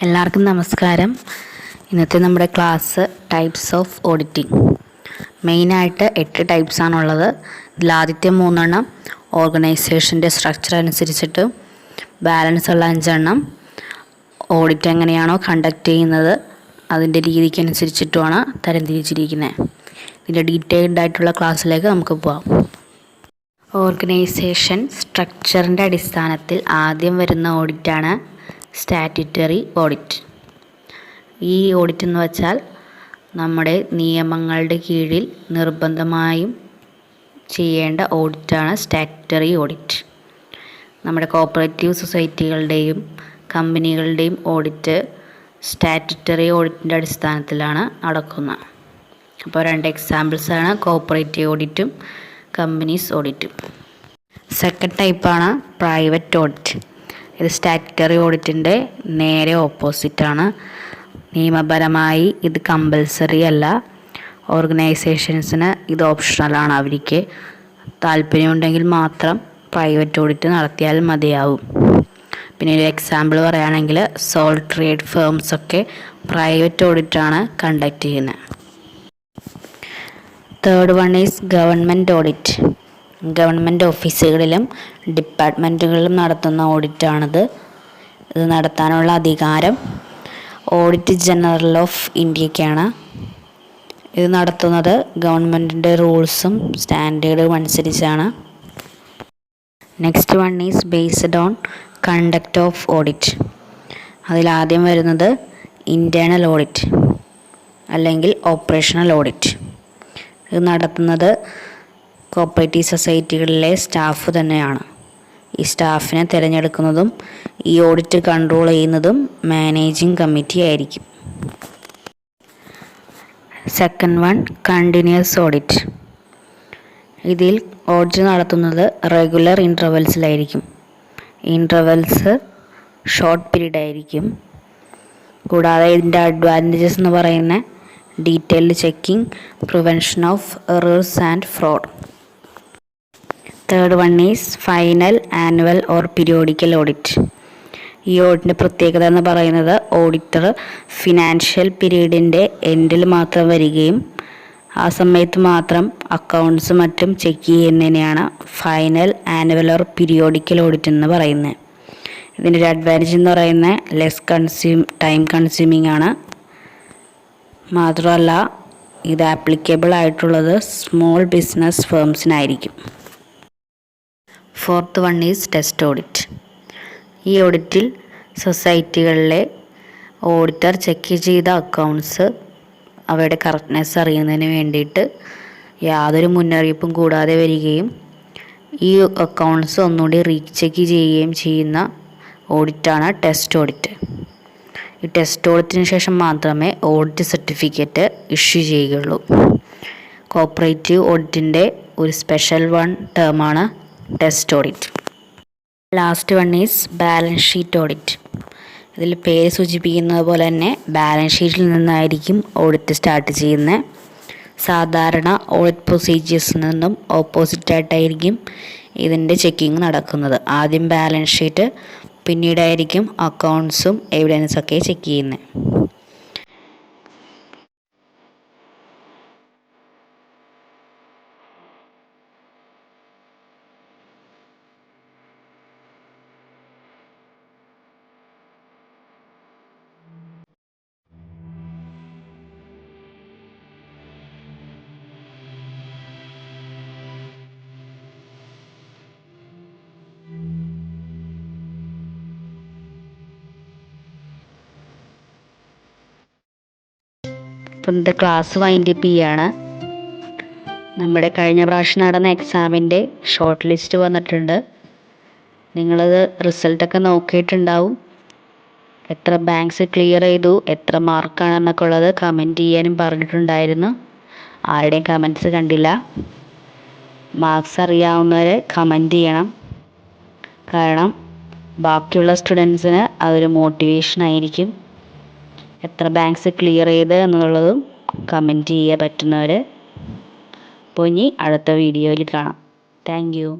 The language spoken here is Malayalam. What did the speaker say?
എല്ലാവർക്കും നമസ്കാരം. ഇന്നത്തെ നമ്മുടെ ക്ലാസ് ടൈപ്സ് ഓഫ് ഓഡിറ്റിംഗ്. മെയിനായിട്ട് 8 ടൈപ്സാണുള്ളത്. ഇതിൽ ആദ്യത്തെ 3 ഓർഗനൈസേഷൻ്റെ സ്ട്രക്ചർ അനുസരിച്ചിട്ട്, ബാലൻസ് ഉള്ള 5 ഓഡിറ്റ് എങ്ങനെയാണോ കണ്ടക്ട് ചെയ്യുന്നത് അതിൻ്റെ രീതിക്കനുസരിച്ചിട്ടുമാണ് തരംതിരിച്ചിരിക്കുന്നത്. ഇതിൻ്റെ ഡീറ്റെയിൽഡ് ആയിട്ടുള്ള ക്ലാസ്സിലേക്ക് നമുക്ക് പോകാം. ഓർഗനൈസേഷൻ സ്ട്രക്ചറിൻ്റെ അടിസ്ഥാനത്തിൽ ആദ്യം വരുന്ന ഓഡിറ്റാണ് സ്റ്റാറ്റ്യൂട്ടറി ഓഡിറ്റ്. ഈ ഓഡിറ്റ് എന്ന് വെച്ചാൽ നമ്മുടെ നിയമങ്ങളുടെ കീഴിൽ നിർബന്ധമായും ചെയ്യേണ്ട ഓഡിറ്റാണ് സ്റ്റാറ്റ്യൂട്ടറി ഓഡിറ്റ്. നമ്മുടെ കോപ്പറേറ്റീവ് സൊസൈറ്റികളുടെയും കമ്പനികളുടെയും ഓഡിറ്റ് സ്റ്റാറ്റ്യൂട്ടറി ഓഡിറ്റിൻ്റെ അടിസ്ഥാനത്തിലാണ് നടക്കുന്നത്. അപ്പോൾ 2 എക്സാമ്പിൾസാണ് കോപ്പറേറ്റീവ് ഓഡിറ്റും കമ്പനീസ് ഓഡിറ്റും. സെക്കൻഡ് ടൈപ്പാണ് പ്രൈവറ്റ് ഓഡിറ്റ്. ഇത് സ്റ്റാറ്റ്യൂട്ടറി ഓഡിറ്റിൻ്റെ നേരെ ഓപ്പോസിറ്റാണ്. നിയമപരമായി ഇത് കമ്പൽസറി അല്ല. ഓർഗനൈസേഷൻസിന് ഇത് ഓപ്ഷണലാണ്. അവർക്ക് താല്പര്യമുണ്ടെങ്കിൽ മാത്രം പ്രൈവറ്റ് ഓഡിറ്റ് നടത്തിയാൽ മതിയാവും. പിന്നെ ഒരു എക്സാമ്പിൾ പറയുകയാണെങ്കിൽ സോൾ ട്രേഡ് ഫേംസൊക്കെ പ്രൈവറ്റ് ഓഡിറ്റാണ് കണ്ടക്ട് ചെയ്യുന്നത്. Third one is government audit. Government ഓഫീസുകളിലും ഡിപ്പാർട്ട്മെൻറ്റുകളിലും നടത്തുന്ന ഓഡിറ്റാണിത്. ഇത് നടത്താനുള്ള അധികാരം ഓഡിറ്റ് ജനറൽ ഓഫ് ഇന്ത്യക്കാണ്. ഇത് നടത്തുന്നത് ഗവൺമെൻറ്റിൻ്റെ റൂൾസും സ്റ്റാൻഡേർഡും അനുസരിച്ചാണ്. Next one is based on conduct of audit. അതിലാദ്യം വരുന്നത് ഇൻറ്റേർണൽ ഓഡിറ്റ് അല്ലെങ്കിൽ ഓപ്പറേഷണൽ ഓഡിറ്റ്. ഇത് നടത്തുന്നത് കോപ്പറേറ്റീവ് സൊസൈറ്റികളിലെ സ്റ്റാഫ് തന്നെയാണ്. ഈ സ്റ്റാഫിനെ തിരഞ്ഞെടുക്കുന്നതും ഈ ഓഡിറ്റ് കൺട്രോൾ ചെയ്യുന്നതും മാനേജിംഗ് കമ്മിറ്റി ആയിരിക്കും. Second one continuous audit. ഇതിൽ ഓഡിറ്റ് നടത്തുന്നത് റെഗുലർ ഇൻ്റർവെൽസിലായിരിക്കും. ഇൻ്റർവെൽസ് ഷോർട്ട് പീരീഡ് ആയിരിക്കും. കൂടാതെ ഇതിൻ്റെ അഡ്വാൻറ്റേജസ് എന്ന് പറയുന്ന detailed checking, prevention of errors and fraud. Third one is final, annual or periodical audit. ഈ ഓഡിറ്റിൻ്റെ പ്രത്യേകത എന്ന് പറയുന്നത് ഓഡിറ്റർ ഫിനാൻഷ്യൽ പീരീഡിൻ്റെ എൻഡിൽ മാത്രം വരികയും ആ സമയത്ത് മാത്രം അക്കൗണ്ട്സ് മറ്റും ചെക്ക് ചെയ്യുന്നതിനെയാണ് final, annual or periodical audit എന്ന് പറയുന്നത്. ഇതിൻ്റെ ഒരു അഡ്വാൻറ്റേജ് എന്ന് പറയുന്നത് ടൈം കൺസ്യൂമിംഗ് ആണ്. മാത്രമല്ല ഇത് ആപ്ലിക്കബിൾ ആയിട്ടുള്ളത് സ്മോൾ ബിസിനസ് ഫേംസിനായിരിക്കും. Fourth one is test audit. ഈ ഓഡിറ്റിൽ സൊസൈറ്റികളിലെ ഓഡിറ്റർ ചെക്ക് ചെയ്ത അക്കൗണ്ട്സ് അവയുടെ കറക്റ്റ്നെസ് അറിയുന്നതിന് വേണ്ടിയിട്ട് യാതൊരു മുന്നറിയിപ്പും കൂടാതെ വരികയും ഈ അക്കൗണ്ട്സ് ഒന്നുകൂടി റീചെക്ക് ചെയ്യുകയും ചെയ്യുന്ന ഓഡിറ്റാണ് ടെസ്റ്റ് ഓഡിറ്റ്. ഈ ടെസ്റ്റ് ഓഡിറ്റിന് ശേഷം മാത്രമേ ഓഡിറ്റ് സർട്ടിഫിക്കറ്റ് ഇഷ്യൂ ചെയ്യുകയുള്ളൂ. കോപ്പറേറ്റീവ് ഓഡിറ്റിൻ്റെ ഒരു സ്പെഷ്യൽ ടേമാണ് test audit. Last one is balance sheet audit. ഇതിൽ പേര് സൂചിപ്പിക്കുന്നത് പോലെ തന്നെ ബാലൻസ് ഷീറ്റിൽ നിന്നായിരിക്കും ഓഡിറ്റ് സ്റ്റാർട്ട് ചെയ്യുന്നത്. സാധാരണ ഓഡിറ്റ് പ്രൊസീജിയേഴ്സിൽ നിന്നും ഓപ്പോസിറ്റായിട്ടായിരിക്കും ഇതിൻ്റെ ചെക്കിങ് നടക്കുന്നത്. ആദ്യം ബാലൻസ് ഷീറ്റ്, പിന്നീടായിരിക്കും അക്കൗണ്ട്സും എവിഡൻസൊക്കെ ചെക്ക് ചെയ്യുന്നത്. ഇപ്പം ഇന്നത്തെ ക്ലാസ് വൈൻഡപ്പ് ചെയ്യാണ്. നമ്മുടെ കഴിഞ്ഞ പ്രാവശ്യം നടന്ന എക്സാമിൻ്റെ ഷോർട്ട് ലിസ്റ്റ് വന്നിട്ടുണ്ട്. നിങ്ങളത് റിസൾട്ടൊക്കെ നോക്കിയിട്ടുണ്ടാവും. എത്ര ബാങ്ക്സ് ക്ലിയർ ചെയ്തു, എത്ര മാർക്കാണെന്നൊക്കെ ഉള്ളത് കമൻറ്റ് ചെയ്യാനും പറഞ്ഞിട്ടുണ്ടായിരുന്നു. ആരുടെയും കമൻറ്റ്സ് കണ്ടില്ല. മാർക്സ് അറിയാവുന്നവർ കമൻറ്റ് ചെയ്യണം. കാരണം ബാക്കിയുള്ള സ്റ്റുഡൻസിന് അതൊരു മോട്ടിവേഷൻ ആയിരിക്കും. എത്ര ബാങ്ക്സ് ക്ലിയർ ചെയ്ത് എന്നുള്ളതും കമൻറ്റ് ചെയ്യാൻ പറ്റുന്നവർ. അപ്പോൾ ഇനി അടുത്ത വീഡിയോയിൽ കാണാം. Thank you.